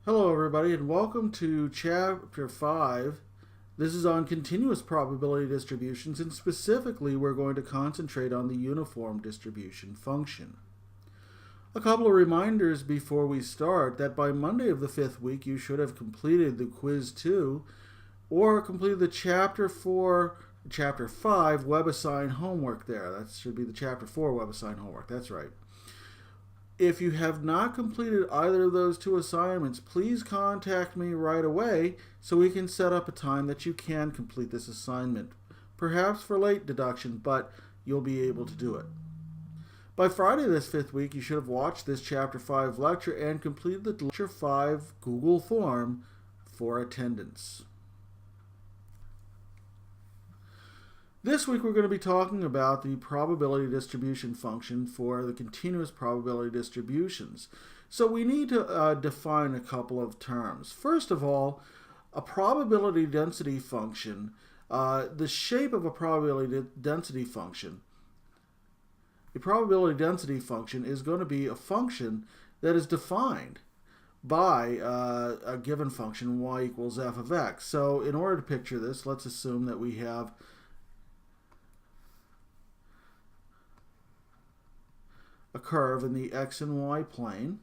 Hello everybody and welcome to Chapter 5. This is on continuous probability distributions, and specifically we're going to concentrate on the uniform distribution function. A couple of reminders before we start that by Monday of the 5th week you should have completed the Quiz 2 or completed the Chapter 4, Chapter 5 WebAssign homework there. That should be the Chapter 4 WebAssign homework, that's right. If you have not completed either of those two assignments, please contact me right away so we can set up a time that you can complete this assignment. Perhaps for late deduction, but you'll be able to do it. By Friday this 5th week, you should have watched this Chapter 5 lecture and completed the Lecture 5 Google form for attendance. This week we're going to be talking about the probability distribution function for the continuous probability distributions. So we need to define a couple of terms. First of all, a probability density function, the shape of a probability density function. A probability density function is going to be a function that is defined by a given function y equals f of x. So in order to picture this, let's assume that we have a curve in the x and y plane.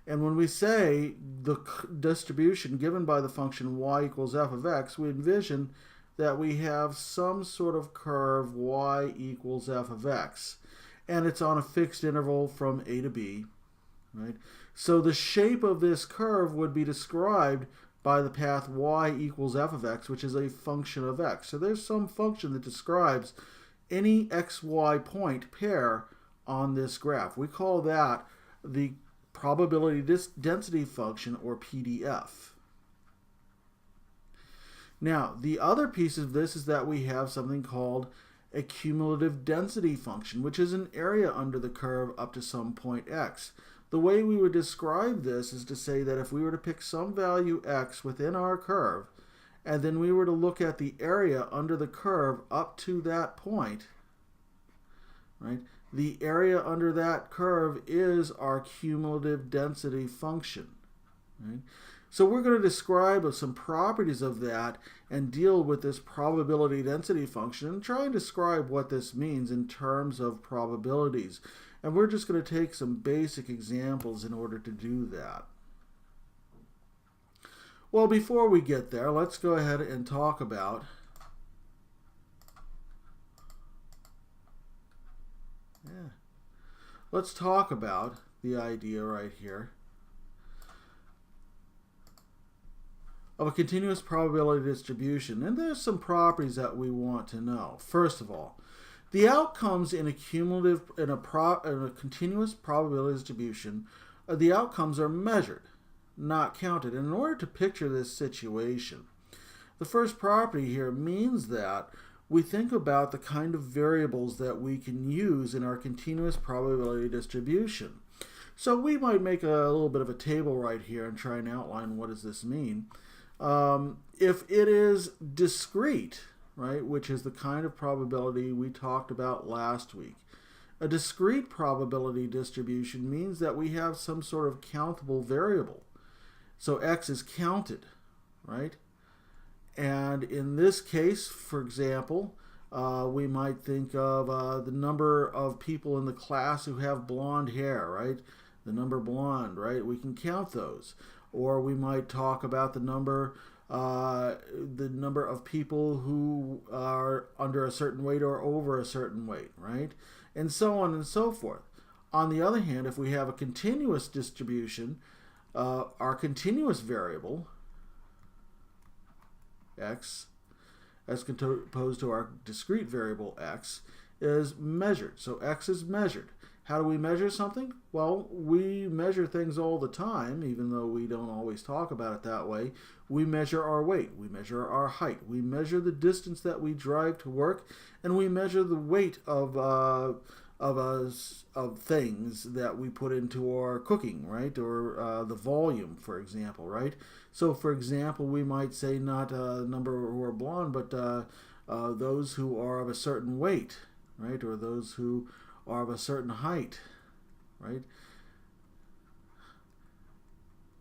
And when we say the distribution given by the function y equals f of x, we envision that we have some sort of curve y equals f of x. And it's on a fixed interval from a to b, right? So the shape of this curve would be described by the path y equals f of x, which is a function of x. So there's some function that describes any xy point pair on this graph. We call that the probability density function, or PDF. Now, the other piece of this is that we have something called a cumulative density function, which is an area under the curve up to some point x. The way we would describe this is to say that if we were to pick some value x within our curve, and then we were to look at the area under the curve up to that point, right? The area under that curve is our cumulative density function. Right? So we're going to describe some properties of that and deal with this probability density function and try and describe what this means in terms of probabilities. And we're just going to take some basic examples in order to do that. Well, before we get there, let's go ahead and talk about let's talk about the idea right here of a continuous probability distribution. And there's some properties that we want to know. First of all, the outcomes in a continuous probability distribution, the outcomes are measured, not counted. And in order to picture this situation, the first property here means that we think about the kind of variables that we can use in our continuous probability distribution. So we might make a little bit of a table right here and try and outline what does this mean. If it is discrete, right, which is the kind of probability we talked about last week, a discrete probability distribution means that we have some sort of countable variable. So x is counted, right? And in this case, for example, we might think of the number of people in the class who have blonde hair, right? The number blonde, right? We can count those. Or we might talk about the number of people who are under a certain weight or over a certain weight, right? And so on and so forth. On the other hand, if we have a continuous distribution, our continuous variable, x, as opposed to our discrete variable x, is measured. So x is measured. How do we measure something? Well, we measure things all the time, even though we don't always talk about it that way. We measure our weight, we measure our height, we measure the distance that we drive to work, and we measure the weight of things that we put into our cooking, right? Or the volume, for example, right? So, for example, we might say not a number who are blonde, but those who are of a certain weight, right? Or those who are of a certain height, right?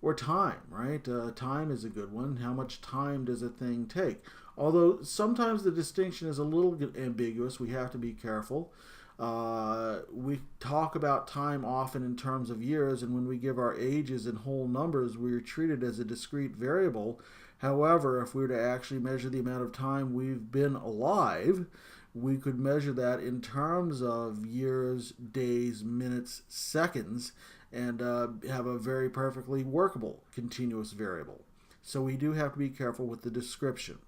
or time, right? Time is a good one. How much time does a thing take? Although sometimes the distinction is a little ambiguous, we have to be careful. We talk about time often in terms of years, and when we give our ages in whole numbers, we are treated as a discrete variable. However, if we were to actually measure the amount of time we've been alive, we could measure that in terms of years, days, minutes, seconds, and have a very perfectly workable continuous variable. So we do have to be careful with the description.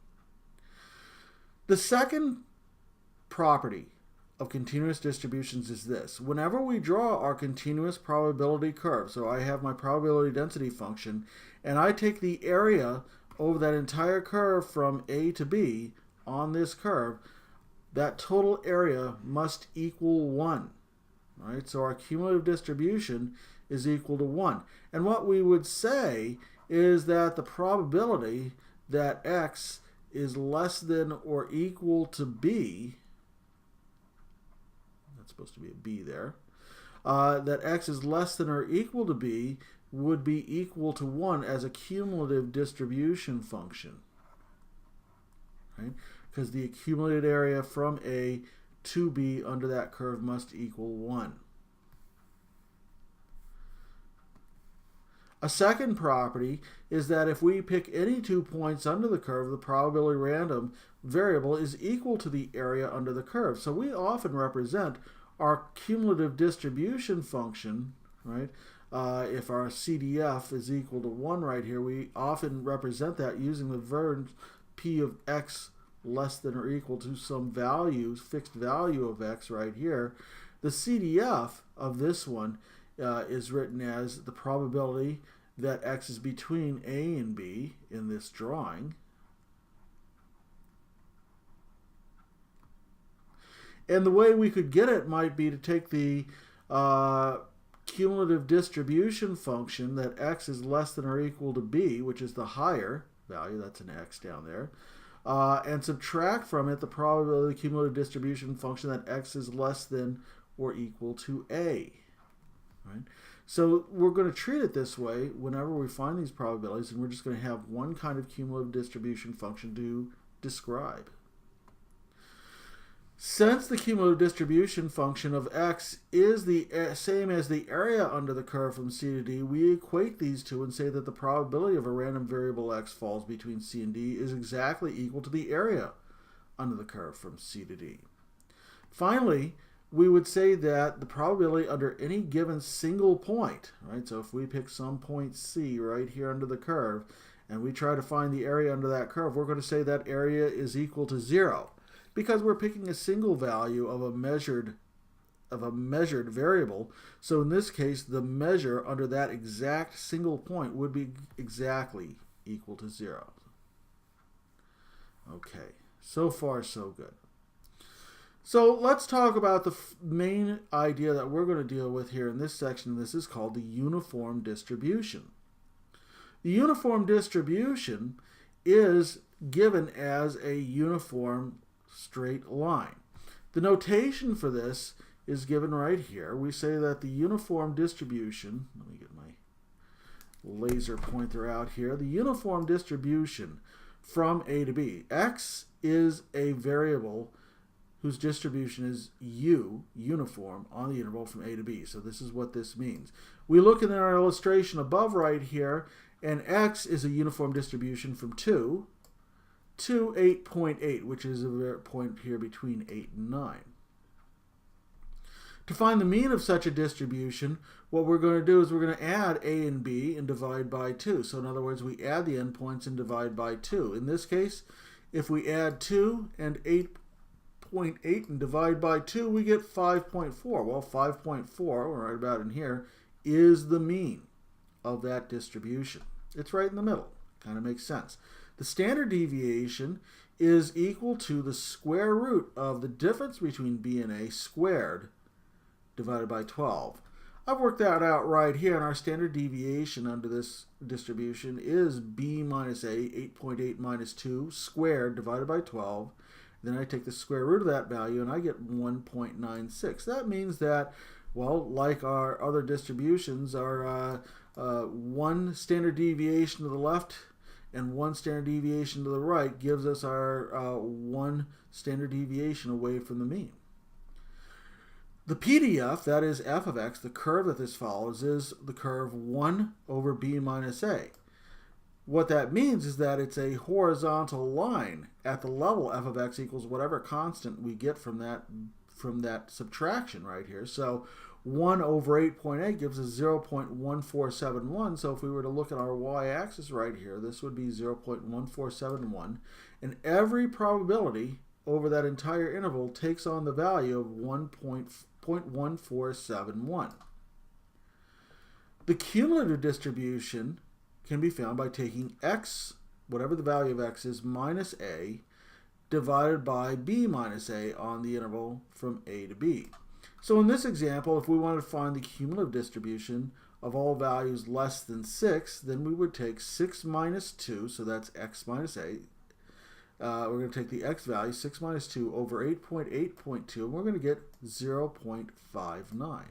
The second property of continuous distributions is this. Whenever we draw our continuous probability curve, so I have my probability density function, and I take the area over that entire curve from A to B on this curve, that total area must equal 1. Right? So our cumulative distribution is equal to 1. And what we would say is that the probability that x is less than or equal to b, that's supposed to be a b there, that x is less than or equal to b would be equal to 1 as a cumulative distribution function. Right? Because the accumulated area from A to B under that curve must equal 1. A second property is that if we pick any 2 points under the curve, the probability random variable is equal to the area under the curve. So we often represent our cumulative distribution function, right? If our CDF is equal to 1 right here, we often represent that using the verb P of x less than or equal to some value, fixed value of x right here. The CDF of this one is written as the probability that x is between A and B in this drawing. And the way we could get it might be to take the cumulative distribution function that x is less than or equal to b, which is the higher value, that's an x down there, and subtract from it the probability of the cumulative distribution function that x is less than or equal to a. Right? So we're going to treat it this way whenever we find these probabilities, and we're just going to have one kind of cumulative distribution function to describe. Since the cumulative distribution function of x is the same as the area under the curve from C to D, we equate these two and say that the probability of a random variable x falls between C and D is exactly equal to the area under the curve from C to D. Finally, we would say that the probability under any given single point, right? So if we pick some point C right here under the curve and we try to find the area under that curve, we're going to say that area is equal to 0. Because we're picking a single value of a measured variable. So in this case, the measure under that exact single point would be exactly equal to 0. Okay, so far so good. So let's talk about the main idea that we're going to deal with here in this section. This is called the uniform distribution. The uniform distribution is given as a uniform straight line. The notation for this is given right here. We say that the uniform distribution, let me get my laser pointer out here, the uniform distribution from A to B. X is a variable whose distribution is U, uniform, on the interval from A to B. So this is what this means. We look in our illustration above right here, and X is a uniform distribution from 2 to 8.8, which is a point here between 8 and 9. To find the mean of such a distribution, what we're going to do is we're going to add A and B and divide by 2. So in other words, we add the endpoints and divide by 2. In this case, if we add 2 and 8.8 and divide by 2, we get 5.4. Well, 5.4, right about in here, is the mean of that distribution. It's right in the middle. Kind of makes sense. The standard deviation is equal to the square root of the difference between B and A squared divided by 12. I've worked that out right here, and our standard deviation under this distribution is B minus A, 8.8 minus 2, squared divided by 12. Then I take the square root of that value, and I get 1.96. That means that Well, like our other distributions, our one standard deviation to the left and one standard deviation to the right gives us our one standard deviation away from the mean. The PDF, that is f of x, the curve that this follows, is the curve 1 over b minus a. What that means is that it's a horizontal line at the level f of x equals whatever constant we get from that subtraction right here. So 1 over 8.8 gives us 0.1471. So if we were to look at our y-axis right here, this would be 0.1471. And every probability over that entire interval takes on the value of 1.1471. The cumulative distribution can be found by taking x, whatever the value of x is, minus a, divided by b minus a on the interval from a to b. So in this example, if we wanted to find the cumulative distribution of all values less than 6, then we would take 6 minus 2, so that's x minus a. We're going to take the x value, 6 minus 2, over 8.8.2, and we're going to get 0.59.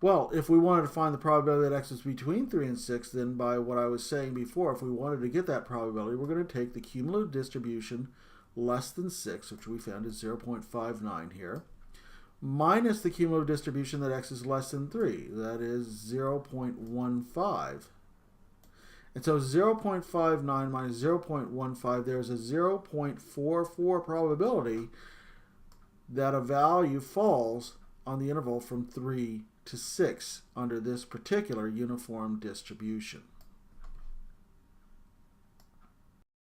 Well, if we wanted to find the probability that x is between 3 and 6, then by what I was saying before, if we wanted to get that probability, we're going to take the cumulative distribution less than 6, which we found is 0.59 here, minus the cumulative distribution that x is less than 3, that is 0.15. And so 0.59 minus 0.15, there's a 0.44 probability that a value falls on the interval from 3 to 6 under this particular uniform distribution.